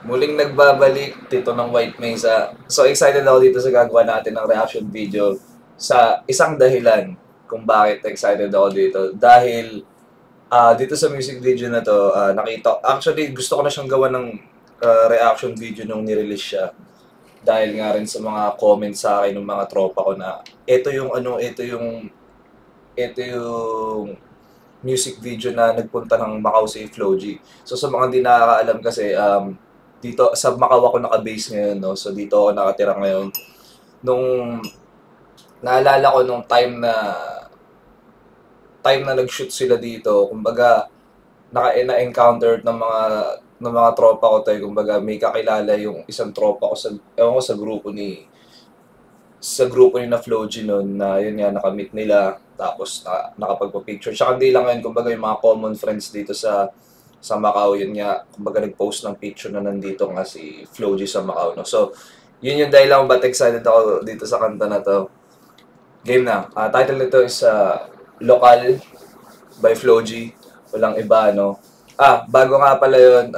Muling nagbabalik, Tito ng White Mesa. So excited ako dito sa gagawa natin ng reaction video sa isang dahilan kung bakit excited ako dito. Dahil dito sa music video na to, actually gusto ko na siyang gawa ng reaction video nung nirelease siya. Dahil nga rin sa mga comments sa akin ng mga tropa ko na ito yung music video na nagpunta ng Macau si Flo G. So sa mga hindi nakakaalam kasi, dito sa Macau ako naka-base ngayon, no? So dito ako nakatira ngayon. Nung naalala ko nung time na nag-shoot sila dito, kumbaga na-encounter ng mga tropa ko tayo, kumbaga may kakilala yung isang tropa ko sa grupo ni na Flo G noon, na yun nga nakamit nila, tapos nakapagpa-picture. Tsaka hindi lang yun, kumbaga yung mga common friends dito sa Macau, yun nga, kumbaga nag-post ng picture na nandito nga si Flo G sa Macau, no? So, yun yung dahil lang ba't excited ako dito sa kanta na to. Game na. Title nito is Lokal by Flo G. Walang iba, no? Bago nga pala yun,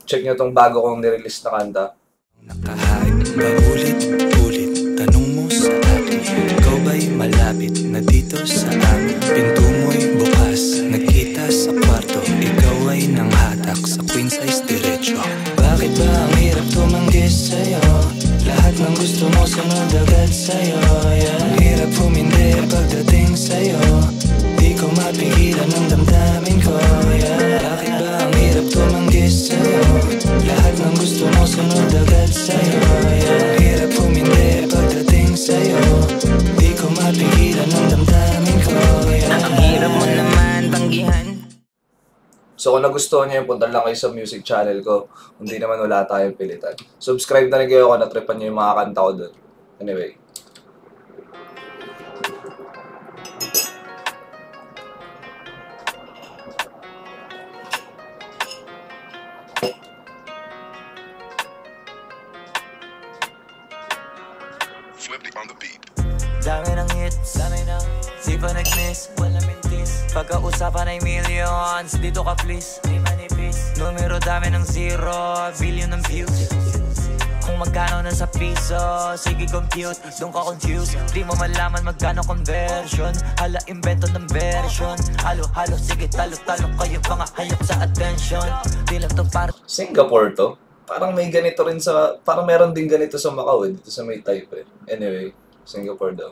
check nyo tong bago kong nirelease na kanta. Nakahain ba ulit-ulit? Tanong mo sa akin, ikaw ba'y malapit na dito sa amin? Pinto mo'y bukas, nagkita sa kwarto, ikaw ay nanghatak sa queen size diretso. Bakit ba ang hirap tumanggis sa'yo? Lahat ng gusto mo sunod agad sa'yo, yeah. Ang hirap humindi pagdating sa'yo, di ko mapigilan ang damdamin ko, yeah. Bakit ba ang hirap tumanggis sa'yo? Lahat ng gusto mo sunod agad sa'yo, yeah. Ang hirap humindi pagdating sa'yo, di ko mapigilan ang damdamin ko, yeah. Ang hirap mo naman tanggihan. So kung nagustuhan niyo, punta lang kayo sa music channel ko. Hindi naman wala tayong pilitan. Subscribe na rin kayo kung natripan niyo yung mga kanta ko doon. Anyway. Flippy on the beat. Dami ng hits, di pa nag-miss, wala mintis. Pagkausapan ay millions, dito ka please, di manipis. Numero dami ng zero, billion ng views. Kung magkano na sa piso, sige compute, doon ka confused. Di mo malaman magkano conversion, hala invento ng version. Halo-halo, sige talo-talo kayo mga hayop sa attention. Di lang to para Singapore to. Parang may ganito rin parang meron din ganito sa Macau, dito sa may type eh. Anyway, Singapore daw.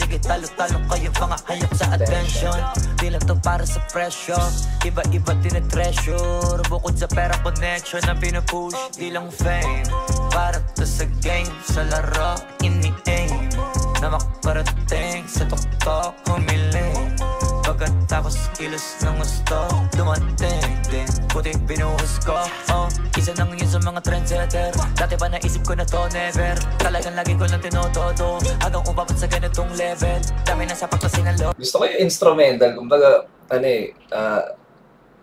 sige talo-talo kayo mga hayop sa attention. Di lang to para sa presyo, iba-iba tinetreasure. Bukod sa pera connection na pinupush, di lang fame. Para to sa game, sa laro, ini-aim na makarating sa tuktok, humiling. Pagkatapos kilos ng gusto, dumating din, puti binuhos ko. Isa lang yun sa mga trendsetter. Dati pa naisip ko na to, never. Talagang lagi ko lang tinotodo, hanggang umabot sa ganitong level. Dami na sa pagkasinalo. Gusto ko yung instrumental, kumbaga,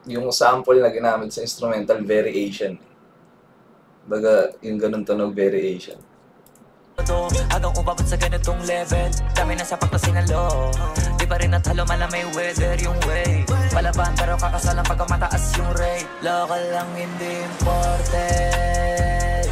yung sample na ginamit sa instrumental, variation. Kumbaga, yung ganun tunog, variation. Hanggang umabot sa ganitong level. Dami na sa pagkasinalo, di pa rin natalo malamay weather yung way. Palaban pero kakasalan pagka mataas yung rate. Local lang hindi imported,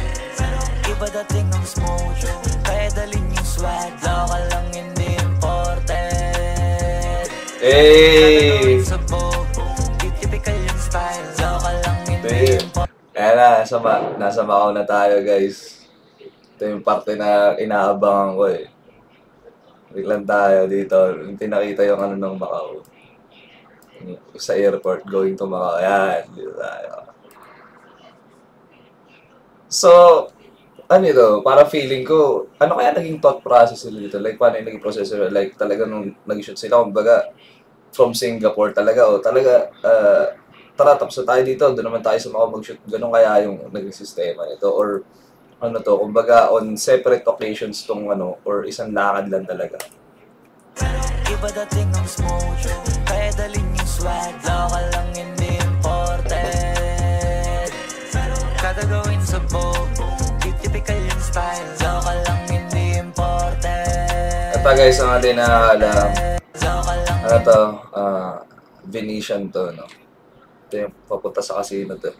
iba dating ng smoke, kaya dalhin yung swag. Local lang hindi imported, Hey! sabog, typical yung style. Local lang hindi imported. Kaya nasa Macau na tayo, guys. Ito yung parte na inaabangan ko eh. Biglang tayo dito. Pinakita yung ng Macau. Sa airport, going to Macau. Ayan, dito tayo. So, ito, para feeling ko, ano kaya naging thought process nila dito? Like, paano yung naging process nila? Like, talaga nung nag-shoot sila, kumbaga, from Singapore talaga, tara, tapos na tayo dito, doon naman tayo sa Macau mag-shoot. Ganun kaya yung naging sistema nito? Or, kumbaga on separate occasions or isang lakad lang talaga. Iba dating ng smoke, kaya dalhin yung swag. Local lang hindi imported, kada gawin sa boat, typical yung style. Local lang hindi imported. Ito guys, ang atin nakakaalam, Local lang Venetian to, no? Ito yung papunta sa casino to.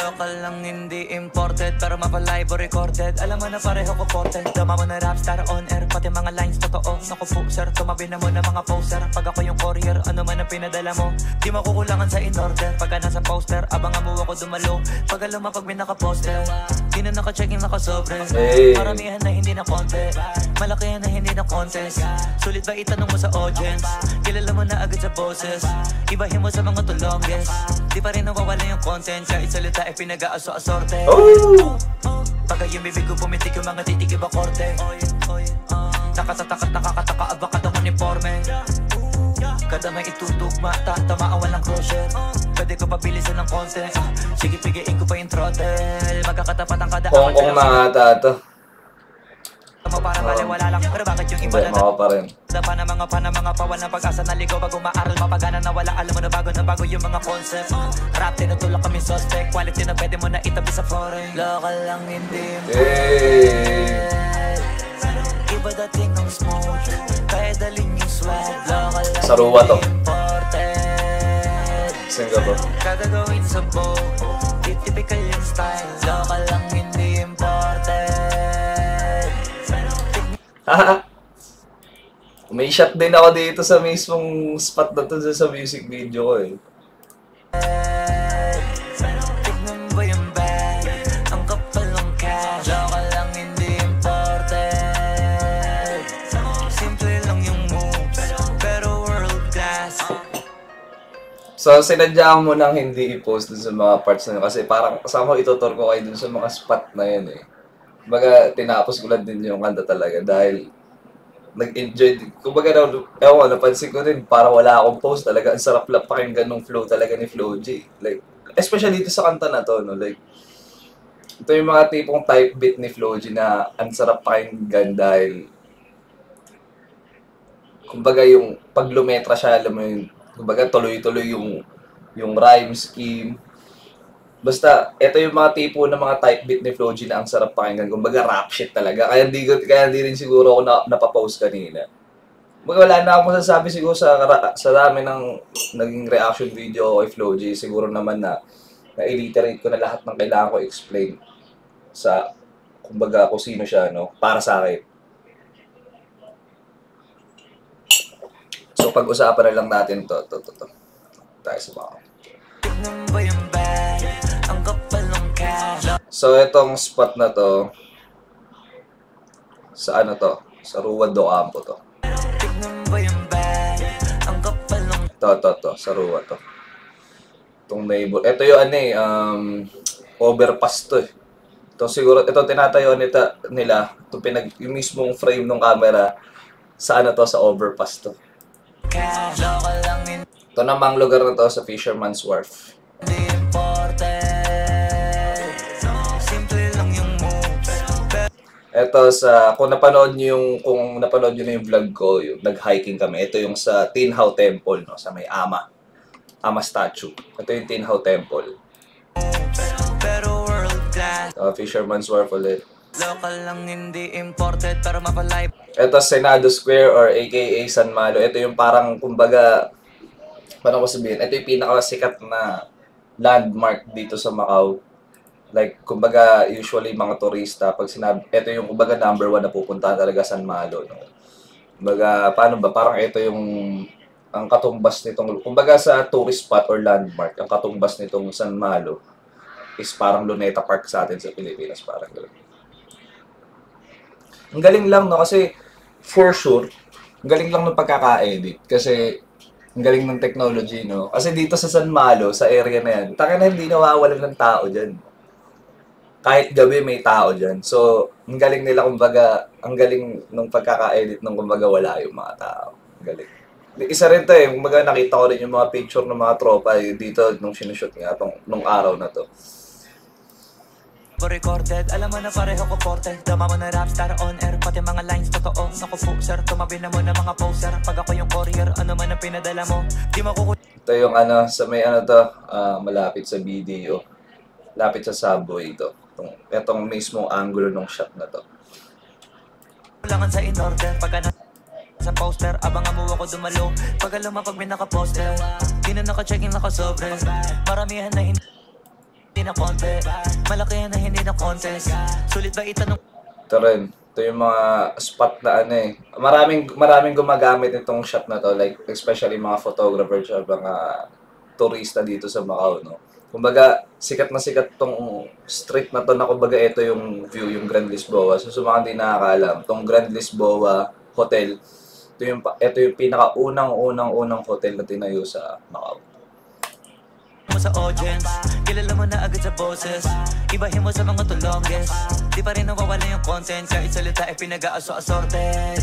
Local lang hindi imported, pero mapalive o recorded. Alam mo na pareho ko ported. Dama mo na rapstar on air, pati mga lines totoo. Naku po sir, tumabi na mo na mga poster. Pag ako yung courier, ano man ang pinadala mo, di makukulangan sa in order. Pagka nasa poster, abangan mo ako dumalo. Pag alam mo pag may nakaposter, di na naka-checking nakasobre. Maramihan na hindi na konti, malakihan na hindi na contest. Sulit ba itanong mo sa audience, kilala mo na agad sa boses. Ibahin mo sa mga tulongges, di pa rin nawawala yung content. Kahit salita ay pinag-aaso-asorte. Pagka yung bibig ko pumitik yung mga titig iba korte. Nakatatakot, nakakataka, abakad ang uniforme. Kada may itutugma, tatamaan walang crochet. Pwede ko pabilisan ng konti, sige pigiin ko pa yung throttle. Magkakatapat ang kada Kung mga tato. Para wala lang, pero bakit yung iba na pa rin. Mga pawal ng pag-asa na ligaw bago maaral, mapagana na wala. Alam mo na bago yung mga concept. Rap, tinutulak kami suspect. Quality na pwede mo na itabi sa foreign. Local lang hindi iba dating ng smoke, kaya dalhin yung swag. Local lang Saruwa to. imported, Singapore. kagagawin sa boat, typical yung style. Local lang hindi imported. May shot din ako dito sa mismong spot na to sa music video ko eh. Tignan ba yung bag? Ang kapal ng cash. Local lang hindi imported. Simple lang yung moves, pero world class. So, sinadya mo nang hindi i-post dun sa mga parts na yun kasi parang kasama itutur ko kayo dun sa mga spot na yun eh. Kumbaga, tinapos ko lang din yung kanta talaga dahil nag-enjoy din. Kumbaga, napansin ko din, parang wala akong post talaga. Ang sarap lang pakinggan ng flow talaga ni Flo G. Like, especially dito sa kanta na to, no? Like, ito yung mga tipong type beat ni Flo G na ang sarap pakinggan dahil kumbaga, yung pag lumetra siya, alam mo yun, kumbaga, tuloy-tuloy yung rhyme scheme. Basta, ito yung mga tipo ng mga type beat ni Flo G na ang sarap pakinggan. Kumbaga, rap shit talaga. Kaya hindi rin siguro ako napapost kanina. Kumbaga, wala na akong masasabi siguro sa dami ng naging reaction video kay Flo G. Siguro naman na i-reiterate ko na lahat ng kailangan ko explain sa, kumbaga, kung sino siya, no? Para sa akin. So, pag-usapan na lang natin to. Tayo sa mga. Tignan ba yung bag? Ang kapal ng cash. So, itong spot na to, sa ano to? Sa Rua do Campo to. Tignan ba yung bag? Ang kapal ng To, sa Rua to. Itong neighbor. Ito yung overpass to eh. Ito siguro, ito tinatayo nila, yung mismong frame ng camera, sa ano to, sa overpass to. cash. Local lang hindi Ito namang lugar na to sa Fisherman's Wharf. imported. Simple lang yung moves. Ito kung napanood nyo na yung vlog ko, yung nag-hiking kami. Ito yung sa Tin Hau Temple, no, sa may Ama statue. Ito yung Tin Hau Temple. Pero world class. Fisherman's Wharf ulit. Local lang hindi imported, pero mapalive. Ito Senado Square or aka San Malo. Ito yung parang, kumbaga, paano ko sabihin? Ito yung pinakasikat na landmark dito sa Macau. Like, kumbaga, usually mga turista, pag sinabi, ito yung, kumbaga, number 1 na pupuntahan talaga San Malo. No? Kumbaga, paano ba? Parang ito yung, ang katumbas nitong, kumbaga sa tourist spot or landmark, ang katumbas nitong San Malo is parang Luneta Park sa atin sa Pilipinas. Parang gano'n. Ang galing lang, no? Kasi, for sure, ang galing lang ng pagkaka-edit. Kasi, ang galing ng technology, no? Kasi dito sa San Malo, sa area na yan, taka na hindi nawawalan ng tao dyan. Kahit gabi may tao dyan. So, ang galing nila, kumbaga, ang galing ng pagkaka-edit nung kumbaga wala yung mga tao. Ang galing. Isa rin to eh, kumbaga nakita ko rin yung mga picture ng mga tropa dito nung sinushoot nga nung araw na to. Recorded, alam mo na pareho ko porte. Dama mo na rapstar on air, pati mga lines totoo. Naku po sir, tumabi na mo na mga poster. Pag ako yung courier, ano man ang pinadala mo, di makukulangan Ito yung sa may malapit sa BDO. Lapit sa subway ito. Itong mismong angulo ng shot na to. sa in order. Pagka sa poster, abangan mo ako dumalo. Pag alam mo pag may nakaposter, di na naka-checking nakasobre. Maramihan na hindi hindi na konti. Malaki yan na hindi na contest. Sulit ba itanong? Ito rin. Ito yung mga spot na ano eh. Maraming gumagamit itong shot na to. Like, especially mga photographers at mga turista dito sa Macau, no? Kumbaga, sikat na sikat tong street na to na kumbaga ito yung view, yung Grand Lisboa. So, sa mga hindi nakakaalam, tong Grand Lisboa Hotel, ito yung pinaka-unang hotel na tinayo sa Macau. Mo sa audience, kilala mo na agad sa boses. Ibahin mo sa mga tulongges. Di pa rin nawawala yung content. Kahit salita ay pinag-aaso-asorte.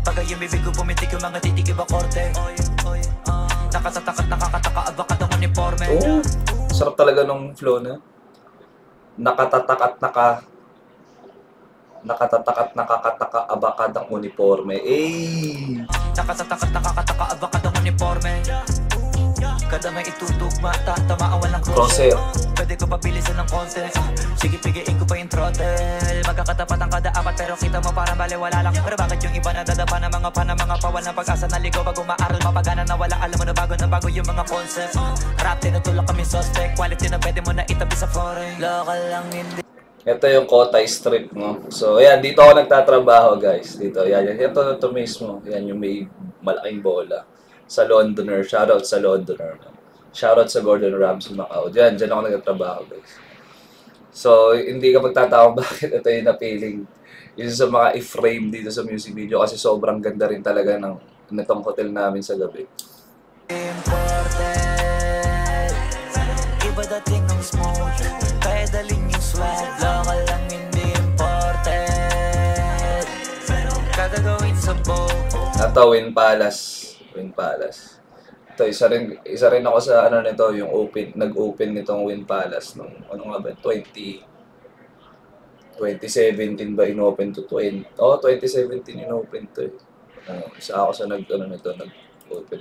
Pagka yung bibig ko pumitik yung mga titig iba korte. Nakakataka, abakat ang uniforme. Oh, sarap talaga nung flow na. Nakakataka, abakad ang uniforme. Eh! Nakakataka, abakat ang uniforme. Kada may itutugma, tatamaan walang Crosshair. Pwede ko pabilisan ng content. Sige, pigiin ko pa yung throttle. Magkakatapat ang kada apat pero kita mo parang baliwala lang. Pero bakit yung iba nadadapa ng mga pawal ng pag-asa na ligaw bago maaral mapagana na wala. Alam mo na bago yung mga concept. Rap, tinutulak kami suspect. Quality na pwede mo na itabi sa foreign. Local lang hindi. Ito yung Kotay Strip, no? So, ayan, dito ako nagtatrabaho, guys. Dito, ayan. Ito mismo. Ayan, yung may malaking bola. Sa Londoner. Shoutout sa Londoner. Shoutout sa Gordon Ramsay Macau. Diyan ako nagtatrabaho, guys. So, hindi ka magtatawag bakit ito yung napiling. Isa sa mga i-frame dito sa music video kasi sobrang ganda rin talaga ng nitong hotel namin sa gabi. Imported. Iba dating ng smoke. Kaya daling yung swag. Local lang hindi imported. Kada gawin sa boat. Ito, Wynn Palace. Ito, isa rin ako sa ano nito, yung nag-open nitong Wynn Palace nung ano nga ba, 2017 ba inopen to 2017 inopen to eh. Isa ako sa nag-open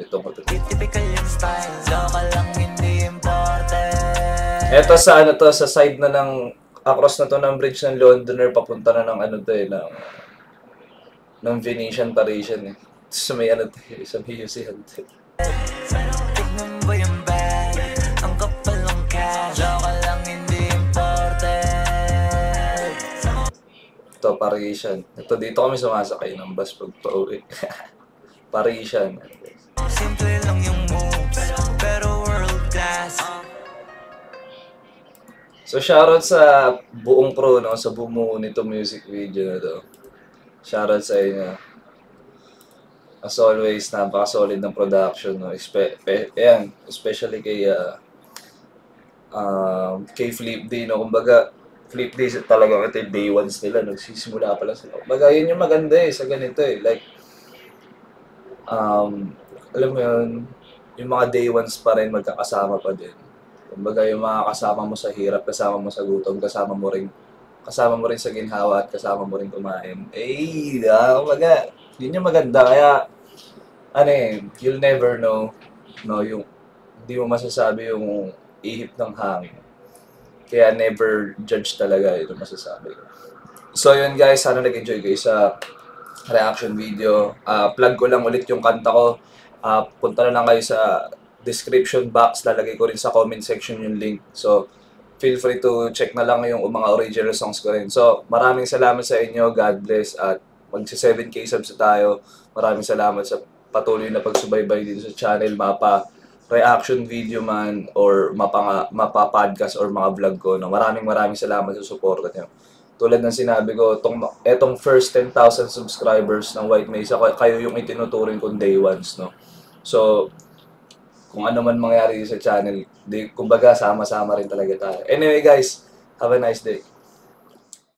itong hotel. Typical yung style. Local lang hindi imported. Ito sa sa side na ng across na to ng bridge ng Londoner papunta na ng ano to eh, ng Venetian Parisian eh. Sa may ano to, sa museum to. Tignan ba yung bag? Ang kapal ng cash. Local lang hindi imported. Ito, Parisian. Ito, dito kami sumasakay ng bus pag pauwi. Parisian. Simple lang yung moves, pero world class. So, shoutout sa buong crew, no? Sa bumuo nito music video na to. Shoutout sa inyo. As always, napaka-solid ng production, no? Ayan, especially kay Flip D, no? Kumbaga, Flip D talaga ito yung day ones nila, nagsisimula pa lang sila. Kumbaga, yun yung maganda eh, sa ganito eh. Like, alam mo yun, yung mga day ones pa rin magkakasama pa din. Kumbaga, yung mga kasama mo sa hirap, kasama mo sa gutom, kasama mo rin sa ginhawa at kasama mo rin kumain. Eh, kumbaga, yun yung maganda. Kaya, ano eh, you'll never know, no, yung, hindi mo masasabi yung ihip ng hangin. Kaya never judge talaga, yun masasabi. So yun guys, sana nag-enjoy kayo sa reaction video. Plug ko lang ulit yung kanta ko. Punta na lang kayo sa description box, lalagay ko rin sa comment section yung link. So, feel free to check na lang yung mga original songs ko rin. So, maraming salamat sa inyo, God bless, at magsi-7K subs tayo. Maraming salamat sa patuloy na pagsubaybay dito sa channel, reaction video man, or mapa podcast or mga vlog ko. No? Maraming salamat sa suporta niyo. Tulad ng sinabi ko, etong first 10,000 subscribers ng White Mesa, kayo yung itinuturing kong day ones, no? So, kung ano man mangyari sa channel, kumbaga sama-sama rin talaga tayo. Anyway guys, have a nice day.